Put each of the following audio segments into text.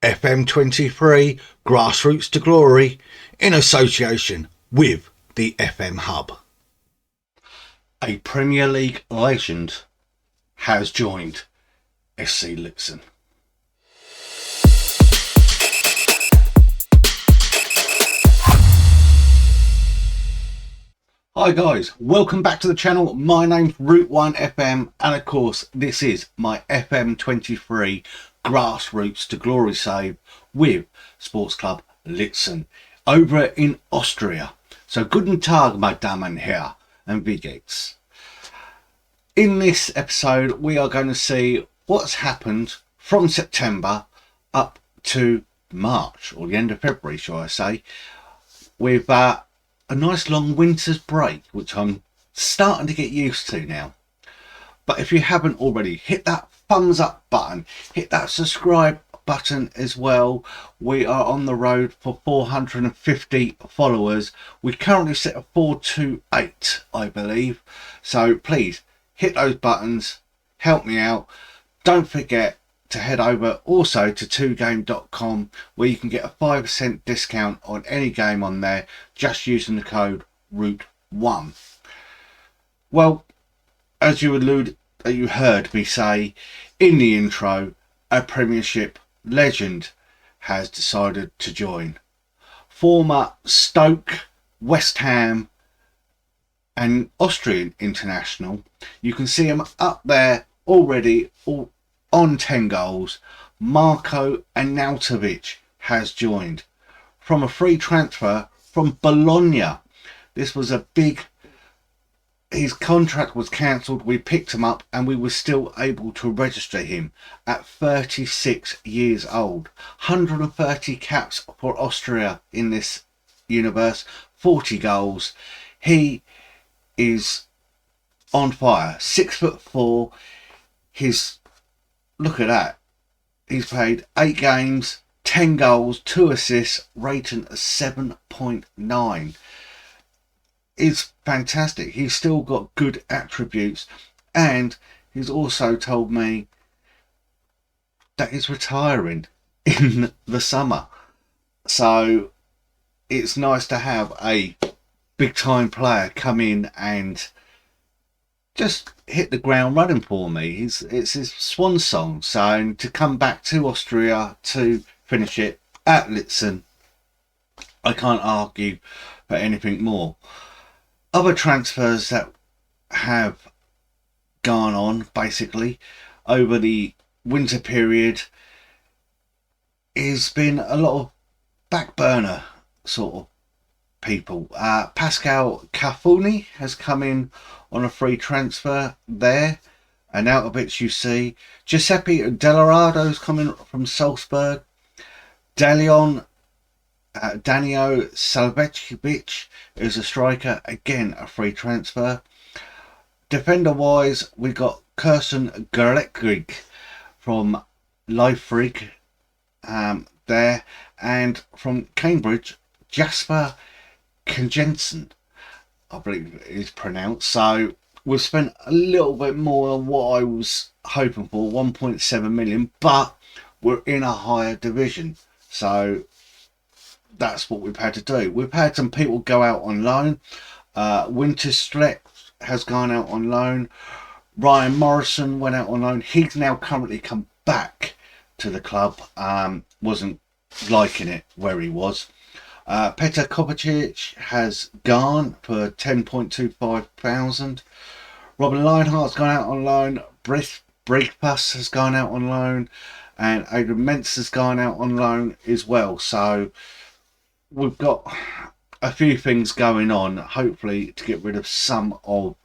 FM23 GrassWroots to Glory in association with the FM Hub. A Premier League legend has joined SC Lipson. Hi guys, welcome back to the channel. My name's Route 1 FM and of course this is my FM23 GrassWroots to Glory save with Sports Club Lipson over in Austria. So guten Tag, meine Damen und Herren, and wie geht's? In this episode we are going to see what's happened from September up to March, or the end of February shall I say, with a nice long winter's break, which I'm starting to get used to now. But if you haven't already, hit that thumbs up button, hit that subscribe button as well. We are on the road for 450 followers. We currently sit at 428, I believe. So please hit those buttons, help me out. Don't forget to head over also to 2game.com where you can get a 5% discount on any game on there just using the code ROUTE1. Well, as you heard me say in the intro, a Premiership legend has decided to join. Former Stoke, West Ham and Austrian international. You can see him up there already, all on 10 goals. Markonautovic has joined from a free transfer from Bologna. This was a big, his contract was cancelled, we picked him up and we were still able to register him at 36 years old. 130 caps for Austria in this universe, 40 goals. He is on fire, 6'4". Look at that. He's played 8 games, 10 goals, 2 assists, rating of 7.9. It's fantastic. He's still got good attributes, and he's also told me that he's retiring in the summer. So it's nice to have a big time player come in and just hit the ground running for me. It's his swan song. So to come back to Austria to finish it at Lipson, I can't argue for anything more. Other transfers that have gone on basically over the winter period has been a lot of back burner sort of people. Pascal Cafuni has come in on a free transfer there, and out of it you see Giuseppe Dell'Arado's coming from Salzburg. Danio Salvečević is a striker, again a free transfer. Defender wise we got Kirsten Gerlekrig from Leipzig there, and from Cambridge Jasper Kenjensen, I believe it is pronounced. So we've spent a little bit more than what I was hoping for, 1.7 million, but we're in a higher division, so that's what we've had to do. We've had some people go out on loan. Winterstret has gone out on loan. Ryan Morrison went out on loan. He's now currently come back to the club. Wasn't liking it where he was. Petr Kovacic has gone for 10.25 thousand. Robin Lionheart's gone out on loan. Breakpass has gone out on loan, and Adrian Mentz has gone out on loan as well. So we've got a few things going on, hopefully to get rid of some of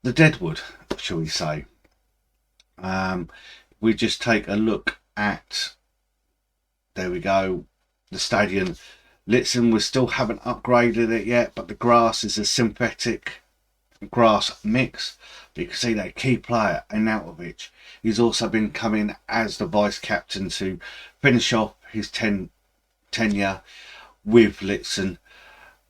the deadwood, shall we say. We just take a look at, there we go, the stadium. Lipson, we still haven't upgraded it yet, but the grass is a synthetic grass mix. But you can see that key player, Arnautovic, he's also been coming as the vice captain to finish off his tenure with Lipson.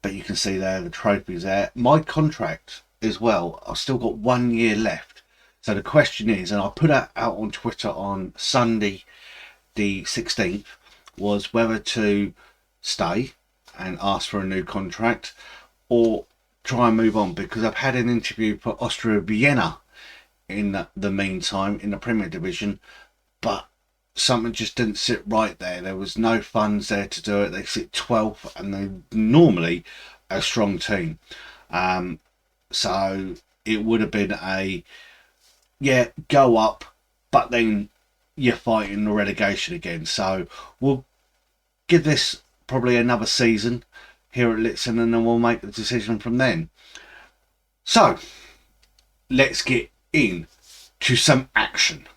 But you can see there the trophies there. My contract as well, I've still got 1 year left. So the question is, and I put that out on Twitter on Sunday, the 16th was whether to stay and ask for a new contract or try and move on, because I've had an interview for Austria Vienna in the meantime in the Premier Division, but something just didn't sit right there. There was no funds there to do it. They sit 12th and they're normally a strong team. So it would have been a, yeah, go up, but then you're fighting the relegation again. So we'll give this probably another season here at Litson, and then we'll make the decision from then. So let's get in to some action.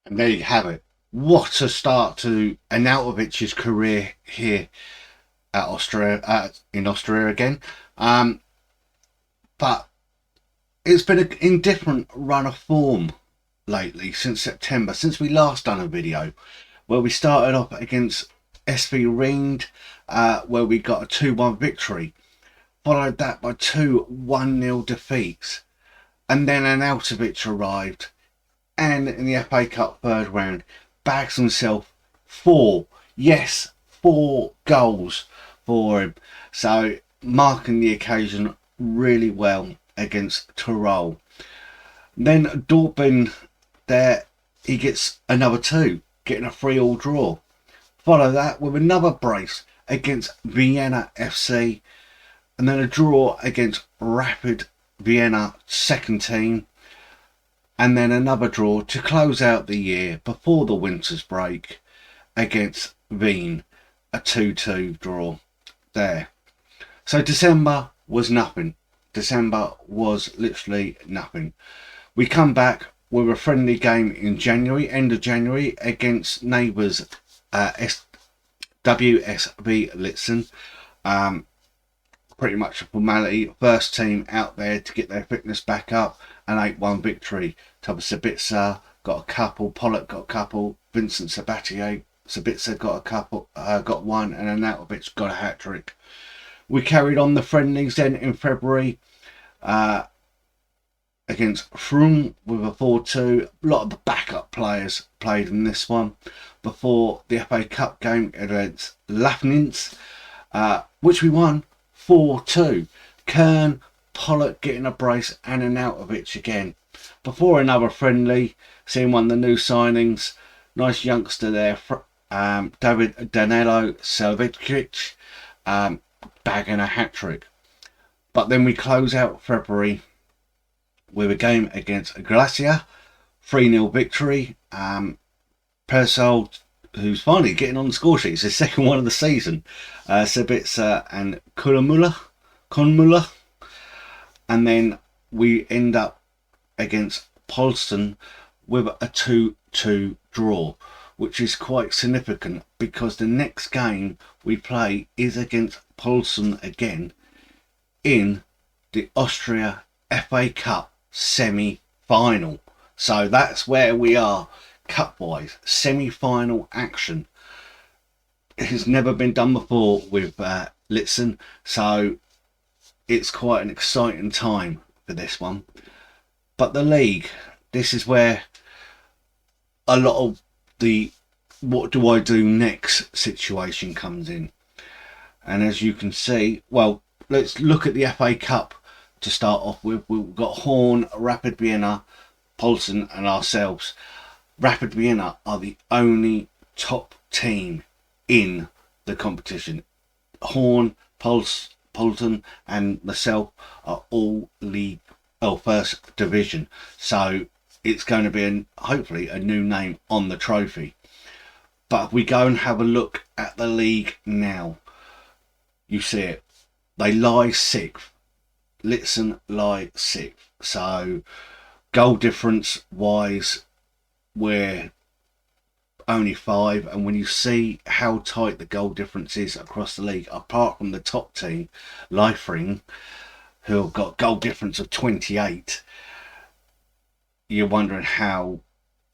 And there you have it. What a start to Arnautovic's career here at Austria, in Austria again. But it's been an indifferent run of form lately since September, since we last done a video where we started off against SV Ringed, where we got a 2-1 victory, followed that by 2 1-0 defeats, and then Arnautovic arrived, and in the FA Cup third round bags himself 4 goals for him, so marking the occasion really well against Tyrol. Then Dortmund, there he gets another 2, getting a 3-3 draw. Follow that with another brace against Vienna FC, and then a draw against Rapid Vienna second team, and then another draw to close out the year before the winter's break against Wien, a 2-2 draw there. So December was nothing. December was literally nothing. We come back with a friendly game in January, end of January, against neighbours WSV Litson. Pretty much a formality. First team out there to get their fitness back up. An 8-1 victory. Sabitzer got a couple, Pollock got a couple, Vincent Sabitzer got a couple, got one, and Arnautovic got a hat-trick. We carried on the friendlies then in February against Froome with a 4-2. A lot of the backup players played in this one before the FA Cup game against Lafnitz, which we won 4-2. Kern, Pollock getting a brace, and Arnautovic again. Before another friendly, seeing one of the new signings, nice youngster there, David Danilo Salvic, bagging a hat-trick. But then we close out February with a game against Glacier, 3-0 victory. Persol, who's finally getting on the score sheet, it's his second one of the season. Sabitzer and Konmuller. And then we end up against Polston with a 2-2 draw, which is quite significant because the next game we play is against Poulsen again in the Austria FA Cup semi-final. So that's where we are cup-wise, semi-final action. It has never been done before with Litzen, so it's quite an exciting time for this one. But the league, this is where a lot of the what do I do next situation comes in. And as you can see, well, let's look at the FA Cup to start off with. We've got Horn, Rapid Vienna, Poulsen and ourselves. Rapid Vienna are the only top team in the competition. Horn, Poulsen and myself are all league first division, so it's going to be hopefully a new name on the trophy. But if we go and have a look at the league now, you see it, they lie 6th. Litzen lie 6th, so goal difference wise we're only 5, and when you see how tight the goal difference is across the league, apart from the top team Leifring, who have got goal difference of 28, you're wondering how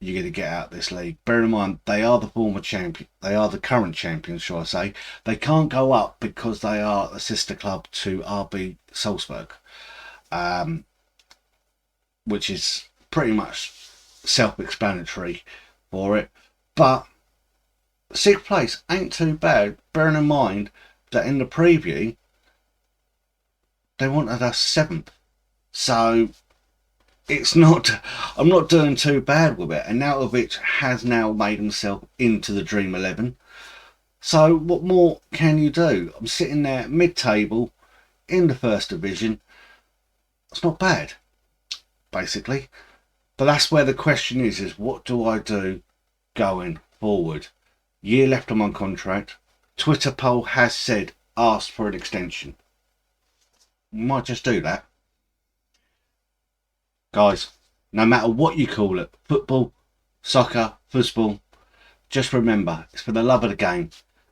you're going to get out of this league. Bear in mind, they are the former champion, they are the current champions, shall I say. They can't go up because they are a sister club to RB Salzburg, which is pretty much self-explanatory for it. But 6th place ain't too bad, bearing in mind that in the preview they wanted us 7th, so it's not, I'm not doing too bad with it. And Nautovic has now made himself into the Dream 11, so what more can you do? I'm sitting there mid-table in the first division. It's not bad, basically. But that's where the question is what do I do going forward? Year left on my contract. Twitter poll has said ask for an extension. Might just do that. Guys, no matter what you call it, football, soccer, football, just remember, it's for the love of the game,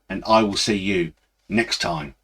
and I will see you next time.